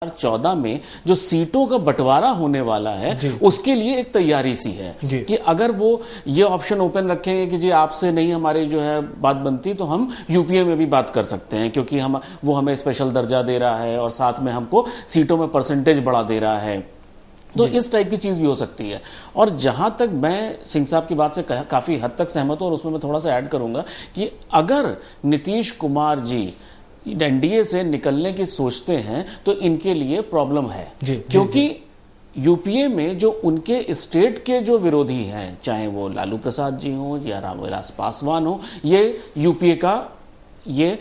2014 में जो सीटों का बंटवारा होने वाला है उसके लिए एक तैयारी सी है कि अगर वो ये ऑप्शन ओपन रखेंगे कि जी आपसे नहीं हमारी जो है बात बनती तो हम यूपीए में भी बात कर सकते हैं क्योंकि वो हमें स्पेशल दर्जा दे रहा है और साथ में हमको सीटों में परसेंटेज बढ़ा दे रहा है। तो इस टाइप की चीज भी हो सकती है। और जहां तक मैं सिंह साहब की बात से काफी हद तक सहमत हूं और उसमें मैं थोड़ा सा ऐड करूंगा कि अगर नीतीश कुमार जी एनडीए से निकलने की सोचते हैं तो इनके लिए प्रॉब्लम है क्योंकि यूपीए में जो उनके स्टेट के जो विरोधी हैं, चाहे वो लालू प्रसाद जी हो या रामविलास पासवान हो, ये यूपीए का ये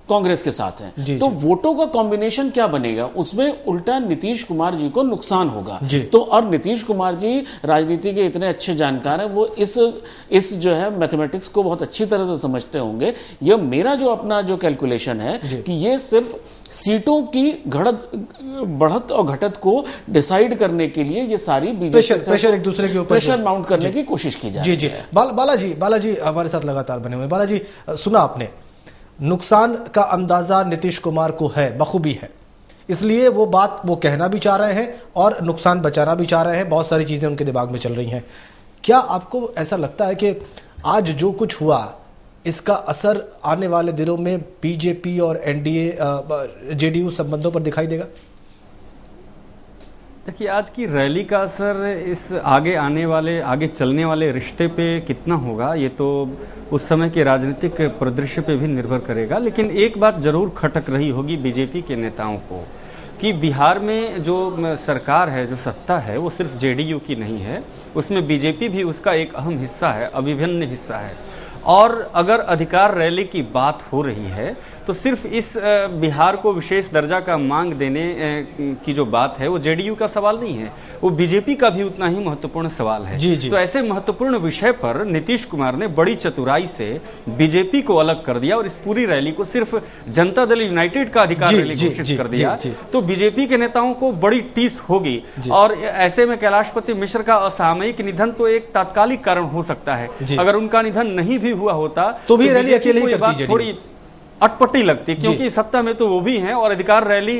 कांग्रेस के साथ है। तो वोटों का कॉम्बिनेशन क्या बनेगा, उसमें उल्टा नीतीश कुमार जी को नुकसान होगा। तो और नीतीश कुमार जी राजनीति के इतने अच्छे जानकार हैं, वो इस जो है मैथमेटिक्स को बहुत अच्छी तरह से समझते होंगे। ये मेरा जो अपना जो कैलकुलेशन है कि ये सिर्फ सीटों की बढ़त और घटत को डिसाइड करने के लिए ये सारी प्रेशर एक दूसरे के ऊपर प्रेशर माउंट करने की कोशिश की जाए। जी बालाजी हमारे साथ लगातार बने हुए। बालाजी, सुना आपने, नुकसान का अंदाजा नीतीश कुमार को है, बखूबी है, इसलिए वो बात वो कहना भी चाह रहे हैं और नुकसान बचाना भी चाह रहे हैं। बहुत सारी चीजें उनके दिमाग में चल रही हैं। क्या आपको ऐसा लगता है कि आज जो कुछ हुआ इसका असर आने वाले दिनों में बीजेपी और एनडीए जेडीयू संबंधों पर दिखाई देगा? देखिए, आज की रैली का असर इस आगे चलने वाले रिश्ते पे कितना होगा, ये तो उस समय के राजनीतिक परिदृश्य पे भी निर्भर करेगा। लेकिन एक बात जरूर खटक रही होगी बीजेपी के नेताओं को कि बिहार में जो सरकार है, जो सत्ता है, वो सिर्फ जेडीयू की नहीं है, उसमें बीजेपी भी उसका एक अहम हिस्सा है, अभिन्न हिस्सा है। और अगर अधिकार रैली की बात हो रही है तो सिर्फ इस बिहार को विशेष दर्जा का मांग देने की जो बात है वो जेडीयू का सवाल नहीं है, वो बीजेपी का भी उतना ही महत्वपूर्ण सवाल है। तो ऐसे महत्वपूर्ण विषय पर नीतीश कुमार ने बड़ी चतुराई से बीजेपी को अलग कर दिया और इस पूरी रैली को सिर्फ जनता दल यूनाइटेड का अधिकार रैली घोषित कर दिया। तो बीजेपी के नेताओं को बड़ी टीस होगी। और ऐसे में कैलाशपति मिश्र का असामयिक निधन तो एक तात्कालिक कारण हो सकता है। अगर उनका निधन नहीं भी हुआ होता तो भी रैली अकेले ही करती, थोड़ी अटपटी लगती, क्योंकि सत्ता में तो वो भी हैं और अधिकार रैली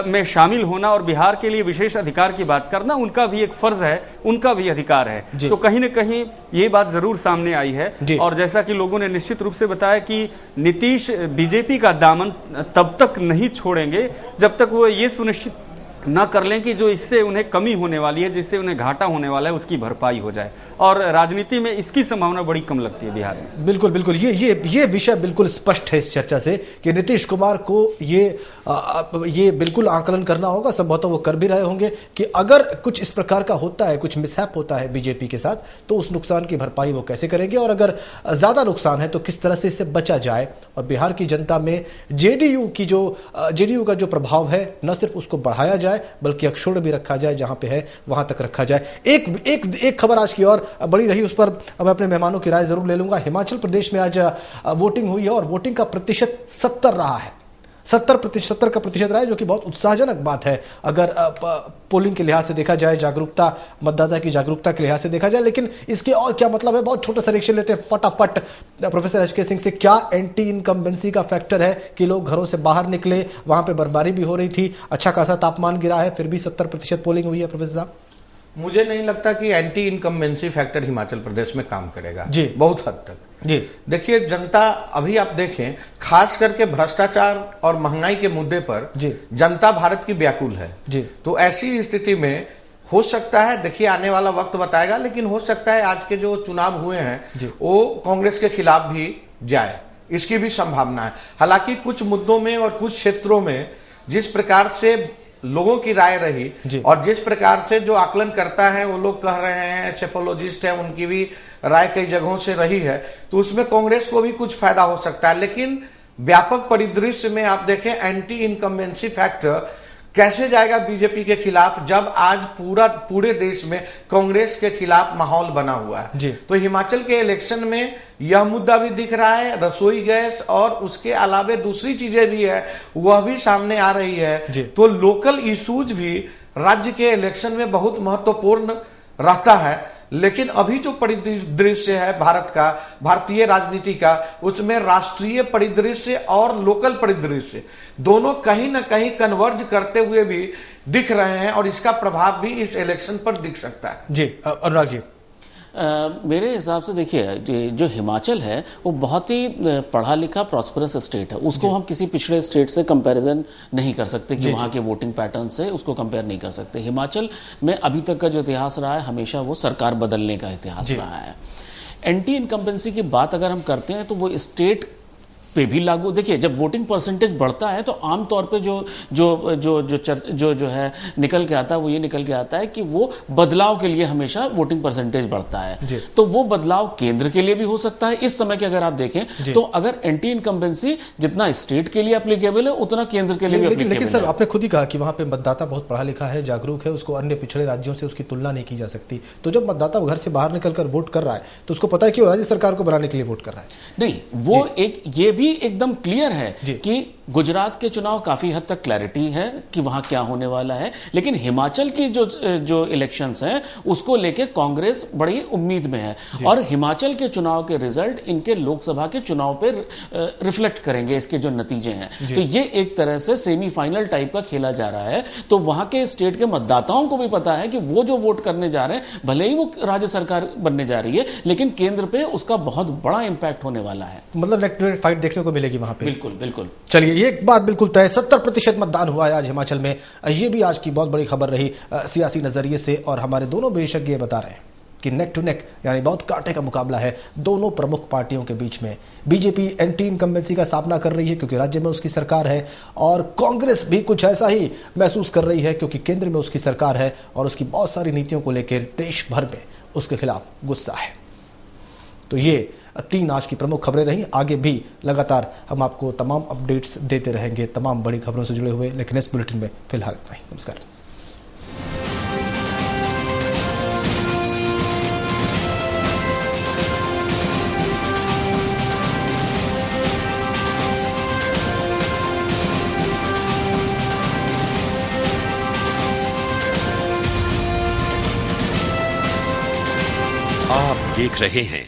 में शामिल होना और बिहार के लिए विशेष अधिकार की बात करना उनका भी एक फर्ज है, उनका भी अधिकार है। तो कहीं न कहीं ये बात जरूर सामने आई है। और जैसा कि लोगों ने निश्चित रूप से बताया कि नीतीश बीजेपी का दामन तब तक नहीं छोड़ेंगे जब तक वो ये सुनिश्चित न कर लें कि जो इससे उन्हें कमी होने वाली है, जिससे उन्हें घाटा होने वाला है, उसकी भरपाई हो जाए। और राजनीति में इसकी संभावना बड़ी कम लगती है बिहार में। बिल्कुल ये विषय बिल्कुल स्पष्ट है इस चर्चा से कि नीतीश कुमार को ये बिल्कुल आकलन करना होगा, संभवतः वो कर भी रहे होंगे कि अगर कुछ इस प्रकार का होता है, कुछ मिसहैप होता है बीजेपी के साथ, तो उस नुकसान की भरपाई वो कैसे करेंगे और अगर ज्यादा नुकसान है तो किस तरह से इससे बचा जाए और बिहार की जनता में जेडीयू का जो प्रभाव है न सिर्फ उसको बढ़ाया जाए बल्कि अक्षुण्ण भी रखा जाए, जहां पे है वहां तक रखा जाए। एक खबर आज की और बड़ी रही, उस पर अब अपने मेहमानों की राय जरूर ले लूंगा। हिमाचल प्रदेश में आज वोटिंग हुई है और वोटिंग का प्रतिशत 70 रहा है, 70 का प्रतिशत रहा है, जो कि बहुत उत्साहजनक बात है अगर पोलिंग के लिहाज से देखा जाए, जागरूकता, मतदाता की जागरूकता के लिहाज से देखा जाए। लेकिन इसके और क्या मतलब है, बहुत छोटा सा रिएक्शन लेते हैं फटाफट प्रोफेसर एच के सिंह से। क्या एंटी इनकम्बेंसी का फैक्टर है कि लोग घरों से बाहर निकले, वहां पे बर्फबारी भी हो रही थी, अच्छा खासा तापमान गिरा है, फिर भी 70% पोलिंग हुई है? प्रोफेसर साहब, मुझे नहीं लगता कि anti incumbency factor Himachal Pradesh में काम करेगा बहुत हद तक। देखिए, जनता अभी आप देखें, खास करके भ्रष्टाचार और महंगाई के मुद्दे पर जनता भारत की व्याकुल है। तो ऐसी स्थिति में हो सकता है, देखिए आने वाला वक्त बताएगा, लेकिन हो सकता है आज के जो चुनाव हुए हैं वो कांग्रेस के खिलाफ भी जाए, इसकी भी संभावना है। हालांकि कुछ मुद्दों में और कुछ क्षेत्रों में जिस प्रकार से लोगों की राय रही और जिस प्रकार से जो आकलन करता है वो लोग कह रहे हैं, सेफोलॉजिस्ट हैं, उनकी भी राय कई जगहों से रही है, तो उसमें कांग्रेस को भी कुछ फायदा हो सकता है। लेकिन व्यापक परिदृश्य में आप देखें, एंटी इनकम्बेंसी फैक्टर कैसे जाएगा बीजेपी के खिलाफ जब आज पूरे देश में कांग्रेस के खिलाफ माहौल बना हुआ है। तो हिमाचल के इलेक्शन में यह मुद्दा भी दिख रहा है, रसोई गैस और उसके अलावे दूसरी चीजें भी है, वह भी सामने आ रही है। तो लोकल इश्यूज भी राज्य के इलेक्शन में बहुत महत्वपूर्ण रहता है। लेकिन अभी जो परिदृश्य है भारत का, भारतीय राजनीति का, उसमें राष्ट्रीय परिदृश्य और लोकल परिदृश्य दोनों कहीं ना कहीं कन्वर्ज करते हुए भी दिख रहे हैं और इसका प्रभाव भी इस इलेक्शन पर दिख सकता है। जी अनुराग जी, मेरे हिसाब से देखिए जो हिमाचल है वो बहुत ही पढ़ा लिखा प्रॉस्परस स्टेट है, उसको हम किसी पिछड़े स्टेट से कंपैरिजन नहीं कर सकते कि वहाँ के वोटिंग पैटर्न से उसको कंपेयर नहीं कर सकते। हिमाचल में अभी तक का जो इतिहास रहा है हमेशा वो सरकार बदलने का इतिहास रहा है। एंटी इनकम्बेंसी की बात अगर हम करते हैं तो वो स्टेट पे भी लागू, देखिए जब वोटिंग परसेंटेज बढ़ता है तो आमतौर पे जो है निकल के आता है वो ये निकल के आता है कि वो बदलाव के लिए हमेशा वोटिंग परसेंटेज बढ़ता है। तो वो बदलाव केंद्र के लिए भी हो सकता है। इस समय के अगर आप देखें तो अगर एंटी इनकम्बेंसी जितना स्टेट के लिए एप्लीकेबल है उतना केंद्र के लिए भी एप्लीकेबल है। लेकिन सर आपने खुद ही कहा कि वहां पे मतदाता बहुत पढ़ा लिखा है, जागरूक है, उसको अन्य पिछड़े राज्यों से उसकी तुलना नहीं की जा सकती। तो जब मतदाता घर से बाहर निकलकर वोट कर रहा है तो उसको पता है कि वो राज्य सरकार को बनाने के लिए वोट कर रहा है। नहीं, वो एक ये भी एकदम क्लियर है कि गुजरात के चुनाव काफी हद तक क्लैरिटी है कि वहां क्या होने वाला है, लेकिन हिमाचल की जो इलेक्शंस हैं उसको लेके कांग्रेस बड़ी उम्मीद में है और हिमाचल के चुनाव के रिजल्ट इनके लोकसभा के चुनाव पे रिफ्लेक्ट करेंगे, इसके जो नतीजे हैं। तो ये एक तरह से सेमीफाइनल टाइप का खेला जा रहा है। तो वहां के स्टेट के मतदाताओं को भी पता है कि वो जो वोट करने जा रहे हैं भले ही वो राज्य सरकार बनने जा रही है, लेकिन केंद्र पे उसका बहुत बड़ा इंपैक्ट होने वाला है। मतलब नेट टू नेट फाइट देखने को मिलेगी वहां पे। बिल्कुल बिल्कुल। चलिए एक बात बिल्कुल तय, 70% मतदान हुआ है आज हिमाचल में। ये भी आज की बहुत बड़ी खबर रही सियासी नजरिए से और हमारे दोनों विशेषज्ञ बता रहे हैं कि नेक टू नेक यानी बहुत कांटे का मुकाबला है दोनों प्रमुख पार्टियों के बीच में। बीजेपी एंटी इनकम्बेंसी का सामना कर रही है क्योंकि राज्य में उसकी सरकार है और कांग्रेस भी कुछ ऐसा ही महसूस कर रही है क्योंकि केंद्र में उसकी सरकार है और उसकी बहुत सारी नीतियों को लेकर देश भर में उसके खिलाफ गुस्सा है। तो ये 3 आज की प्रमुख खबरें रही। आगे भी लगातार हम आपको तमाम अपडेट्स देते रहेंगे तमाम बड़ी खबरों से जुड़े हुए, लेकिन इस बुलेटिन में फिलहाल इतना ही। नमस्कार। आप देख रहे हैं